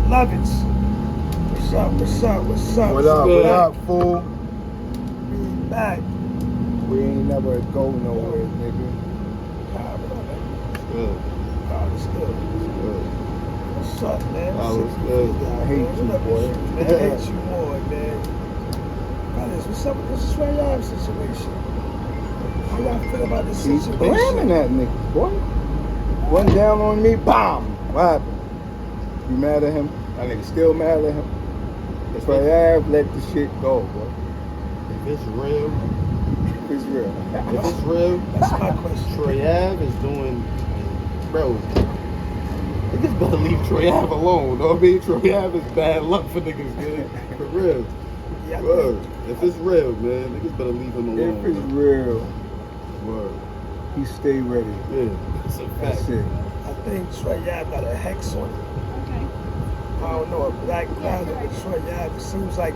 beloveds. What's up? What's up? What's up? What up? What up, fool? We back. We ain't never go nowhere, nigga. God, what up, man? Good. God, it's good. Good. What's up, man? Oh, it's good. I hate you, boy. I hate you more, man. Brothers, what's up with this Trey Ave situation? How y'all feel about this He's situation? blaming that nigga, boy. One down on me, BAM! What happened? You mad at him? That nigga still mad at him? That's why I let the shit go, boy. If it's real, It's real. if it's real, That's my question. Troy Ave is doing, bro. Niggas better leave Troy Ave alone. Know what I mean? Troy Ave is bad luck for niggas, man. For real. Yeah, I Word. think, If it's real, man, niggas better leave him alone. If it's man. real, Word. he stay ready. Yeah, that's a fact. That's it. I think Trey Ave got a hex on it. Okay. I don't know, a black cloud with Trey Ave. It seems like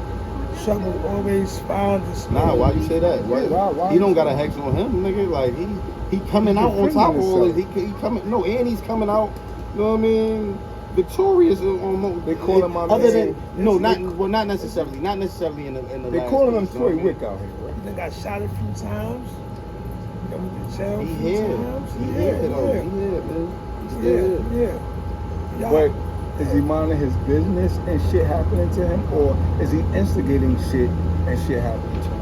trouble always finds its Nah, why you say that? Why He don't got a hex on him, nigga. Like he coming out on top of all this. He coming and he's coming out. You know what I mean? Victorious on. They call him my other man. than no, not necessarily in the. They last calling him case, you know Troy what I mean? Wick out here, right? He done got shot a few times. He done went to jail a He few here. times. He here though. He here, man. He still here. Yeah. But is he minding his business and shit happening to him, or is he instigating shit and shit happening to him?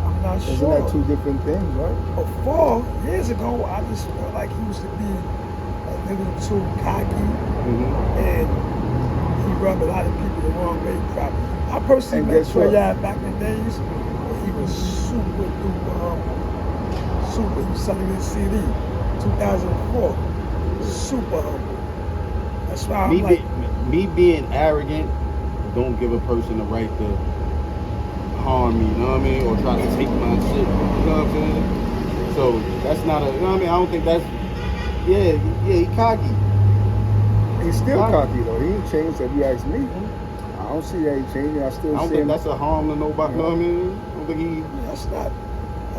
I'm not Isn't sure. that two different things, right? Before, years ago, I just felt like he used to be a little too cocky and he rubbed a lot of people the wrong way, probably. I personally And met guess Troy what? Ave back in the days when he was super duper, super. He was selling his CD, 2004. Super humble. That's why I'm like, Me being arrogant don't give a person the right to harm me, you know what I mean, or try to take my shit, you know what I'm saying? So that's not a, you know what I mean. I don't think that's, yeah, he cocky. He's still cocky though. He ain't changed. If you ask me, I don't see that he changing. I still I don't see think him. that's a harm to nobody. You know what I mean? I don't think he. that's not a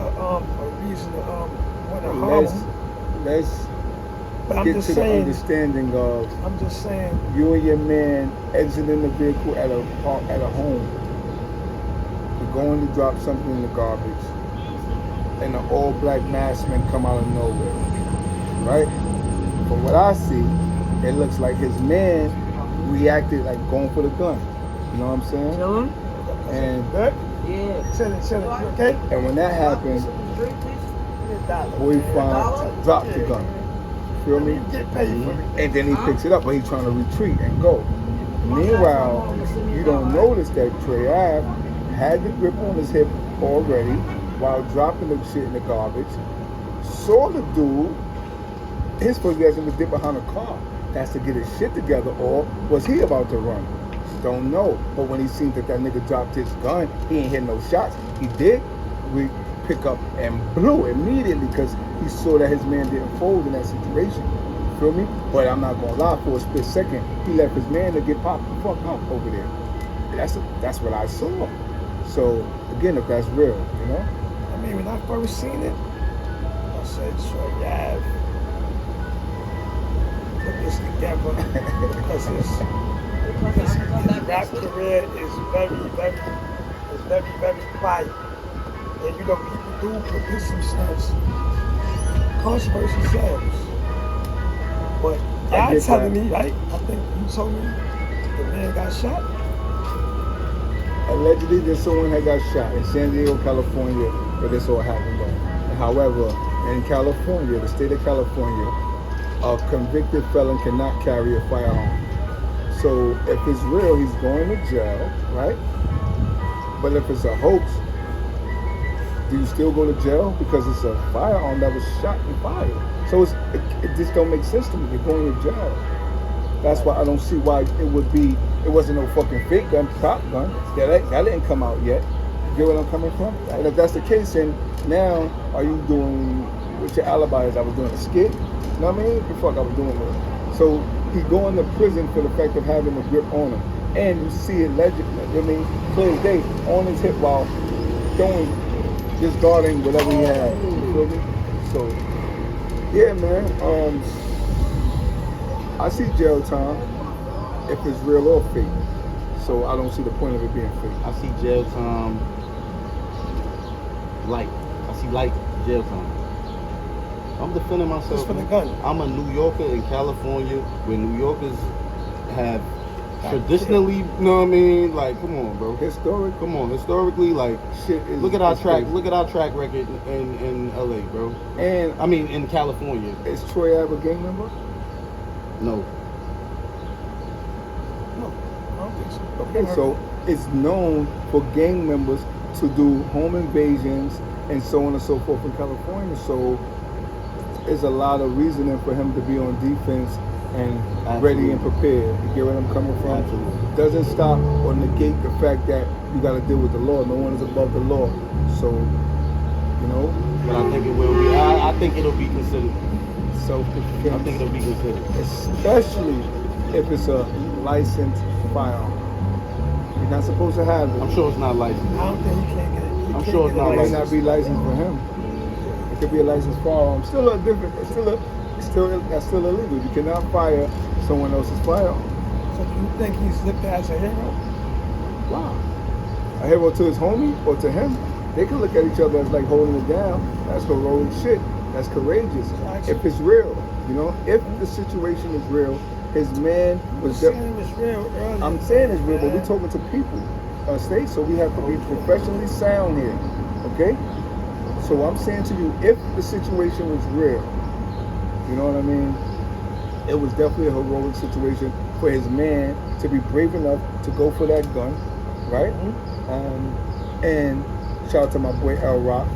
reason to want to harm him. Let's But I'm get just to the saying, understanding of I'm just saying, you and your man exiting the vehicle at a home. You're going to drop something in the garbage, and an all-black masked man come out of nowhere, right? From what I see, it looks like his man reacted like going for the gun. You know what I'm saying? Kill him? And good? Yeah. Chilling, you okay? and when that happened, boy dropped the gun. Feel me? Get paid for it. And then he picks it up, but he's trying to retreat and go. Meanwhile, you don't notice that Trey Ave had the grip on his hip already while dropping the shit in the garbage. Saw the dude. His first reaction was dip behind a car. That's to get his shit together, or was he about to run? Don't know. But when he seen that nigga dropped his gun, he ain't hit no shots. He did pick up and blew immediately because he saw that his man didn't fold in that situation. Feel me? But I'm not gonna lie, for a split second, he left his man to get popped the fuck up over there. That's what I saw. So again, if that's real, you know? I mean, when I first seen it, I said, Troy Ave, put this together because his rap career is very quiet. And you know, people do produce themselves. Controversy sells. But y'all telling me, right? I think you told me the man got shot. Allegedly, that someone had got shot in San Diego, California, where this all happened at. However, in California, the state of California, a convicted felon cannot carry a firearm. So if it's real, he's going to jail, right? But if it's a hoax, do you still go to jail? Because it's a firearm that was shot and fired. So it just don't make sense to me. You're going to jail. That's why I don't see why it wasn't no fucking fake gun, prop gun. Yeah, that didn't come out yet. You get what I'm coming from? And if that's the case, then now are you doing, what your alibi is? I was doing a skit? You know what I mean? What the fuck I was doing with it? So he going to prison for the fact of having a grip on him. And you see it clear as day, on his hip while discarding whatever he had. You feel me? So, yeah, man. I see jail time. if it's real or fake. So I don't see the point of it being fake. I see jail time light. I see light jail time. I'm defending myself. Just for the gun. I'm a New Yorker in California, where New Yorkers have traditionally, you know what I mean? Like, come on, bro. Historically, like, shit is, look at our track. crazy. Look at our track record in LA, bro. And I mean, in California. Is Troy Ave a gang member? No. No, I don't think so. Okay, so it's known for gang members to do home invasions and so on and so forth in California. So there's a lot of reasoning for him to be on defense and ready and prepared. You get where I'm coming from? Absolutely. Doesn't stop or negate the fact that you got to deal with the law. No one is above the law. So, you know. But I think it will be. I think it'll be considered. Self-defense. I think it'll be considered. Especially if it's a licensed firearm. You're not supposed to have it. I'm sure it's not licensed. I don't think you can't get it. I'm sure it's not It may licensed. not be licensed for him. It could be a licensed firearm. Still a different. That's still illegal. You cannot fire someone else's firearm. So do you think he's looked at as a hero? Wow. A hero to his homie or to him? They can look at each other as like holding it down. That's heroic shit. That's courageous. If it's real, you know, if the situation is real, his man was. Saying it was real earlier. I'm saying it's real, but we're talking to people, state, so we have to be professionally sound here, okay? So I'm saying to you, if the situation was real, you know what I mean? It was definitely a heroic situation for his man to be brave enough to go for that gun, right? And shout out to my boy L Rock,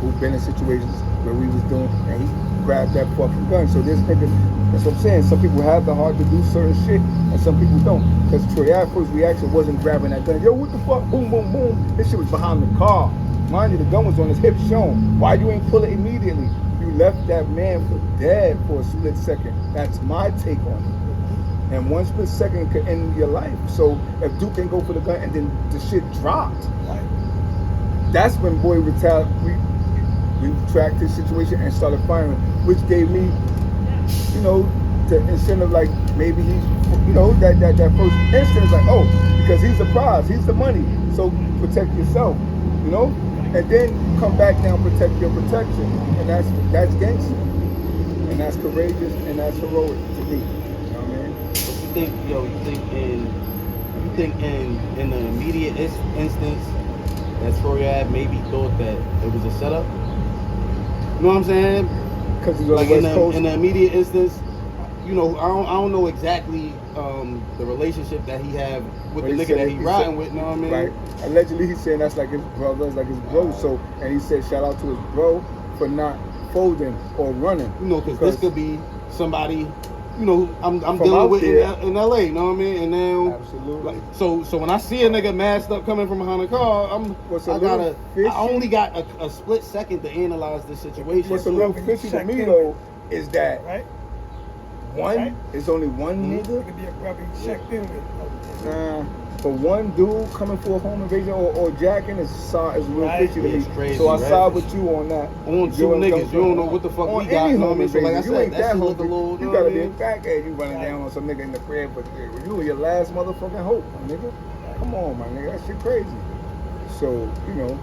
who been in situations where we was doing, and he grabbed that fucking gun. So this nigga, that's what I'm saying. Some people have the heart to do certain shit, and some people don't. Because Troy Ave's first reaction wasn't grabbing that gun. Yo, what the fuck? Boom, boom, boom. This shit was behind the car. Mind you, the gun was on his hip shown. Why you ain't pull it immediately? You left that man for dead for a split second. That's my take on it. And one split second could end your life. So if Duke can go for the gun and then the shit dropped, that's when boy we tracked his situation and started firing, which gave me, you know, the incentive, like maybe he, you know, that first instant is like, oh, because he's the prize, he's the money, so protect yourself, you know, and then come back now and protect your protection, and that's gangster, and that's courageous, and that's heroic to me. You know what I mean? You think in the immediate instance that Troy Ave maybe thought that it was a setup? You know what I'm saying? Because he's on like the West Coast. In the immediate instance, you know, I don't know exactly the relationship that he have with the nigga that he riding with. You know what I mean? Right. Allegedly, he's saying that's like his brother, it's like his bro. So, and he said shout out to his bro for not folding or running. You know, because this could be somebody. You know, I'm dealing with in LA. You know what I mean? And now, absolutely. Like, so when I see a nigga masked up coming from behind a car, I only got a split second to analyze this situation. What's a little fishy to me though is that it's only one nigga. It could be a brother he checked in with. For one dude coming for a home invasion or jacking is real fishy to me. Crazy, so I side with you on that. On two niggas, you don't know what the fuck we got. You know what I mean? So like I said, that shit look a little. You gotta be a fat guy. You running down on some nigga in the crib, but you your last motherfucking hope, my nigga. Come on, my nigga, that shit crazy. So you know,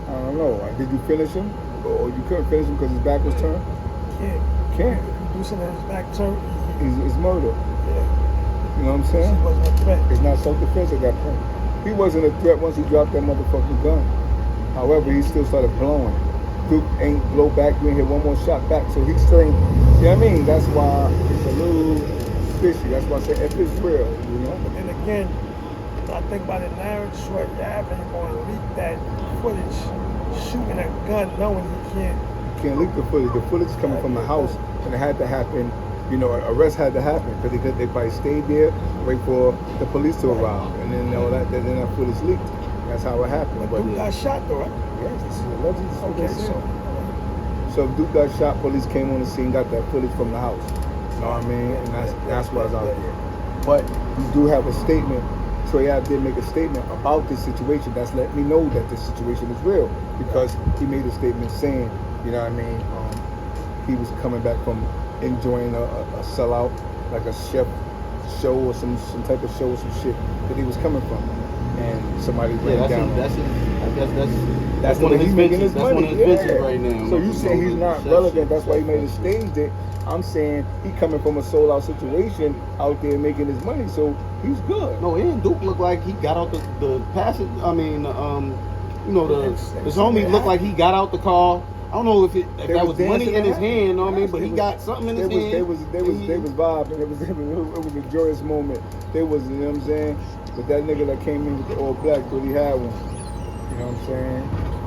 I don't know. Did you finish him, or you couldn't finish him because his back was turned? Can't. Do something in his back turned. It's murder. Yeah. You know what I'm saying? He wasn't a threat. It's not self-defense at that point. He wasn't a threat once he dropped that motherfucking gun. However, he still started blowing. Duke ain't blow back, you ain't hit one more shot back, so he still ain't, you know what I mean? That's why it's a little fishy. That's why I say if it's real, you know? But then again, I think about it now, Troy Ave ain't going to leak that footage shooting a gun knowing he can't. You can't leak the footage. The footage is coming from the house, and it had to happen. You know, an arrest had to happen because they probably stayed there, wait for the police to arrive, and then all that. Then that footage leaked. That's how it happened. But Duke got shot though, right? Yes, this is alleged. Okay, so if Duke got shot, police came on the scene, got that footage from the house. You know what I mean? And that's why it's out there. But you do have a statement. Troy Ave did make a statement about this situation. That's let me know that this situation is real because he made a statement saying, you know what I mean? He was coming back from enjoying a sellout, like a chef show or some type of show or some shit that he was coming from, and somebody ran down. That's his. I guess that's That's one of his making ventures. his That's money. one of his ventures right now. So you saying he's not relevant? That's why he made a stage that. I'm saying he coming from a sold out situation out there making his money, so he's good. No, and Duke looked like he got out the passage. I mean, you know, his homie looked like he got out the car. I don't know if that was money in his hand, you know what I mean? But he got something in his hand. They was vibing. It was a joyous moment. They was, you know what I'm saying? But that nigga that came in with the all black, but he had one. You know what I'm saying?